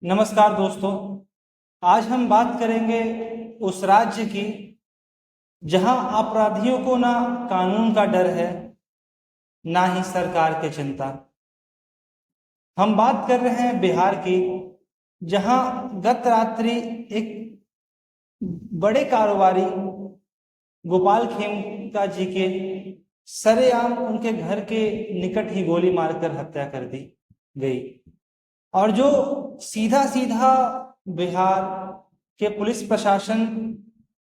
नमस्कार दोस्तों। आज हम बात करेंगे उस राज्य की जहां अपराधियों को ना कानून का डर है, ना ही सरकार की चिंता। हम बात कर रहे हैं बिहार की, जहां गत रात्रि एक बड़े कारोबारी गोपाल खेमका जी के सरेआम उनके घर के निकट ही गोली मारकर हत्या कर दी गई। और जो सीधा सीधा बिहार के पुलिस प्रशासन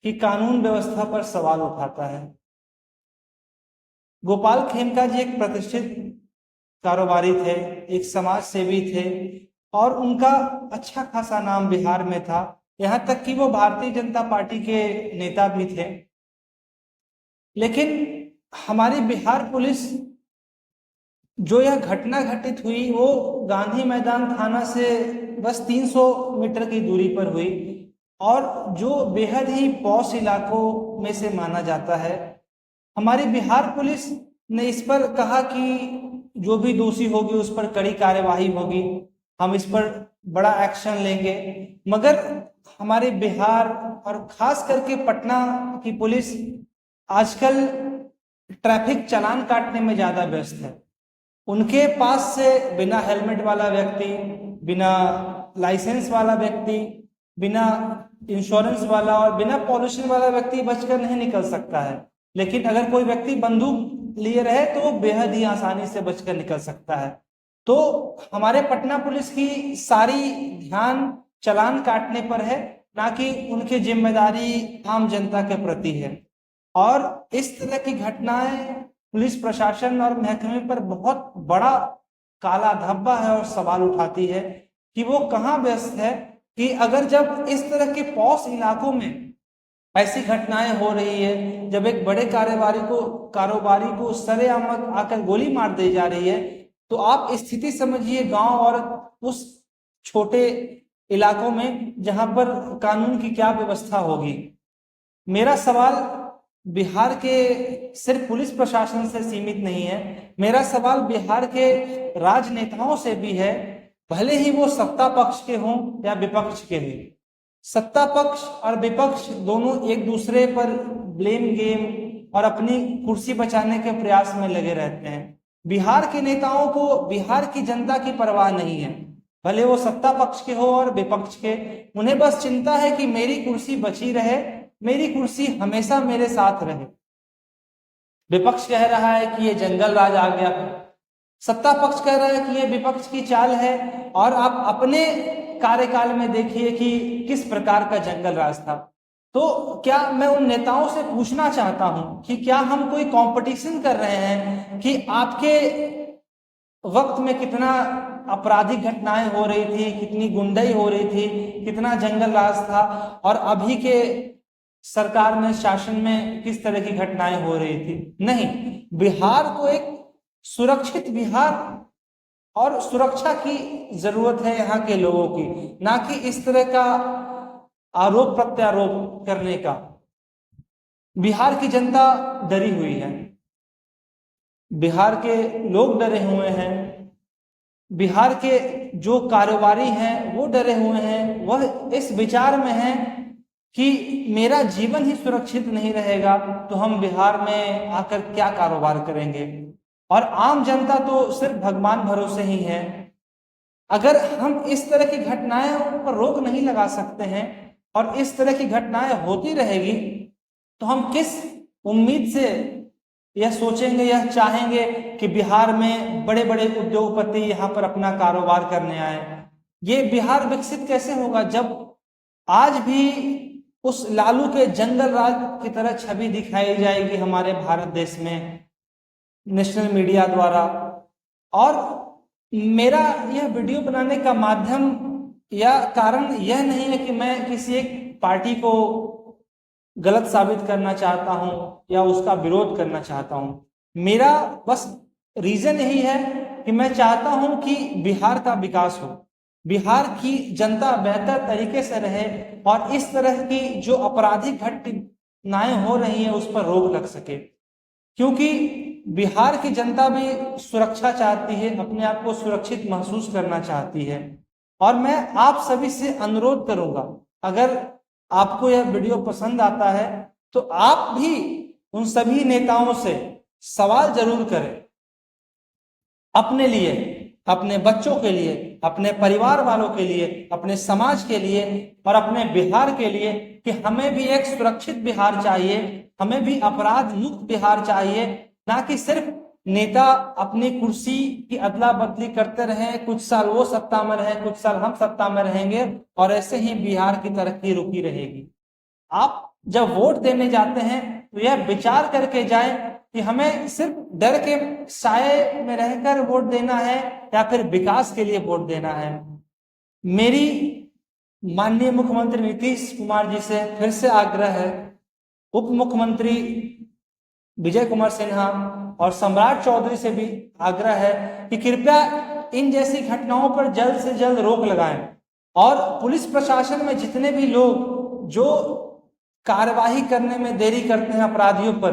की कानून व्यवस्था पर सवाल उठाता है। गोपाल खेमका जी एक प्रतिष्ठित कारोबारी थे, एक समाज सेवी थे और उनका अच्छा खासा नाम बिहार में था। यहाँ तक कि वो भारतीय जनता पार्टी के नेता भी थे। लेकिन हमारी बिहार पुलिस, जो यह घटना घटित हुई वो गांधी मैदान थाना से बस 300 मीटर की दूरी पर हुई और जो बेहद ही पॉश इलाकों में से माना जाता है। हमारी बिहार पुलिस ने इस पर कहा कि जो भी दोषी होगी उस पर कड़ी कार्यवाही होगी, हम इस पर बड़ा एक्शन लेंगे। मगर हमारे बिहार और खास करके पटना की पुलिस आजकल ट्रैफिक चालान काटने में ज्यादा व्यस्त है। उनके पास से बिना हेलमेट वाला व्यक्ति, बिना लाइसेंस वाला व्यक्ति, बिना इंश्योरेंस वाला और बिना पॉल्यूशन वाला व्यक्ति बचकर नहीं निकल सकता है। लेकिन अगर कोई व्यक्ति बंदूक लिए रहे तो वो बेहद ही आसानी से बचकर निकल सकता है। तो हमारे पटना पुलिस की सारी ध्यान चालान काटने पर है, ना कि उनकी जिम्मेदारी आम जनता के प्रति है। और इस तरह की घटनाएं पुलिस प्रशासन और महकमे पर बहुत बड़ा काला धब्बा है और सवाल उठाती है कि वो कहाँ व्यस्त है कि अगर जब इस तरह के पॉश इलाकों में ऐसी घटनाएं हो रही है, जब एक बड़े कारोबारी को सरेआम आकर गोली मार दी जा रही है, तो आप स्थिति समझिए गांव और उस छोटे इलाकों में जहां पर कानून की क्या व्यवस्था होगी। मेरा सवाल बिहार के सिर्फ पुलिस प्रशासन से सीमित नहीं है, मेरा सवाल बिहार के राजनेताओं से भी है, भले ही वो सत्ता पक्ष के हों या विपक्ष के हों। सत्ता पक्ष और विपक्ष दोनों एक दूसरे पर ब्लेम गेम और अपनी कुर्सी बचाने के प्रयास में लगे रहते हैं। बिहार के नेताओं को बिहार की जनता की परवाह नहीं है, भले वो सत्ता पक्ष के हो और विपक्ष के। उन्हें बस चिंता है कि मेरी कुर्सी बची रहे, मेरी कुर्सी हमेशा मेरे साथ रहे। विपक्ष कह रहा है कि ये जंगल राज आ गया, सत्ता पक्ष कह रहा है कि ये विपक्ष की चाल है। और आप अपने कार्यकाल में देखिए कि किस प्रकार का जंगल राज था। तो क्या मैं उन नेताओं से पूछना चाहता हूं कि क्या हम कोई कंपटीशन कर रहे हैं कि आपके वक्त में कितना आपराधिक घटनाएं हो रही थी, कितनी गुंडाई हो रही थी, कितना जंगल राज था, और अभी के सरकार में, शासन में किस तरह की घटनाएं हो रही थी। नहीं, बिहार को एक सुरक्षित बिहार और सुरक्षा की जरूरत है यहाँ के लोगों की, ना कि इस तरह का आरोप प्रत्यारोप करने का। बिहार की जनता डरी हुई है, बिहार के लोग डरे हुए हैं, बिहार के जो कारोबारी हैं वो डरे हुए हैं। वह इस विचार में है कि मेरा जीवन ही सुरक्षित नहीं रहेगा तो हम बिहार में आकर क्या कारोबार करेंगे। और आम जनता तो सिर्फ भगवान भरोसे ही है। अगर हम इस तरह की घटनाएं पर रोक नहीं लगा सकते हैं और इस तरह की घटनाएं होती रहेगी, तो हम किस उम्मीद से यह सोचेंगे, यह चाहेंगे कि बिहार में बड़े बड़े उद्योगपति यहाँ पर अपना कारोबार करने आए। ये बिहार विकसित कैसे होगा जब आज भी उस लालू के जंगल राज की तरह छवि दिखाई जाएगी हमारे भारत देश में नेशनल मीडिया द्वारा। और मेरा यह वीडियो बनाने का माध्यम या कारण यह नहीं है कि मैं किसी एक पार्टी को गलत साबित करना चाहता हूं या उसका विरोध करना चाहता हूं। मेरा बस रीजन यही है कि मैं चाहता हूं कि बिहार का विकास हो, बिहार की जनता बेहतर तरीके से रहे और इस तरह की जो आपराधिक घटनाएं हो रही हैं उस पर रोक लग सके। क्योंकि बिहार की जनता भी सुरक्षा चाहती है, अपने आप को सुरक्षित महसूस करना चाहती है। और मैं आप सभी से अनुरोध करूंगा, अगर आपको यह वीडियो पसंद आता है तो आप भी उन सभी नेताओं से सवाल जरूर करें, अपने लिए, अपने बच्चों के लिए, अपने परिवार वालों के लिए, अपने समाज के लिए और अपने बिहार के लिए कि हमें भी एक सुरक्षित बिहार चाहिए, हमें भी अपराध मुक्त बिहार चाहिए, ना कि सिर्फ नेता अपनी कुर्सी की अदला बदली करते रहे, कुछ साल वो सत्ता में रहे, कुछ साल हम सत्ता में रहेंगे और ऐसे ही बिहार की तरक्की रुकी रहेगी। आप जब वोट देने जाते हैं तो यह विचार करके जाएं कि हमें सिर्फ डर के साए में रहकर वोट देना है या फिर विकास के लिए वोट देना है। मेरी माननीय मुख्यमंत्री नीतीश कुमार जी से फिर से आग्रह है, उप मुख्यमंत्री विजय कुमार सिन्हा और सम्राट चौधरी से भी आग्रह है कि कृपया इन जैसी घटनाओं पर जल्द से जल्द रोक लगाएं और पुलिस प्रशासन में जितने भी लोग जो कार्यवाही करने में देरी करते हैं अपराधियों पर,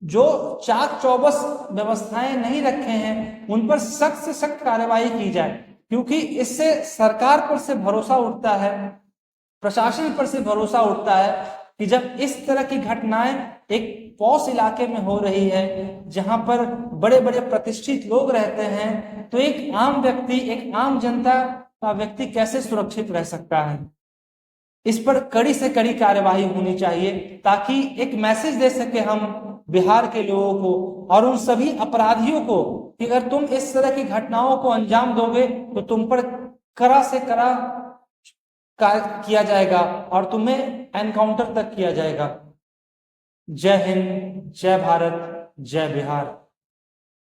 जो चाक चौबस व्यवस्थाएं नहीं रखे हैं, उन पर सख्त से सख्त कार्यवाही की जाए, क्योंकि इससे सरकार पर से भरोसा उठता है, प्रशासन पर से भरोसा उठता है कि जब इस तरह की घटनाएं एक पॉश इलाके में हो रही है जहां पर बड़े बड़े प्रतिष्ठित लोग रहते हैं, तो एक आम व्यक्ति, एक आम जनता का व्यक्ति कैसे सुरक्षित रह सकता है। इस पर कड़ी से कड़ी कार्यवाही होनी चाहिए ताकि एक मैसेज दे सके हम बिहार के लोगों को और उन सभी अपराधियों को कि अगर तुम इस तरह की घटनाओं को अंजाम दोगे तो तुम पर कड़ा से कड़ा कार्य किया जाएगा और तुम्हें एनकाउंटर तक किया जाएगा। जय हिंद, जय भारत, जय बिहार।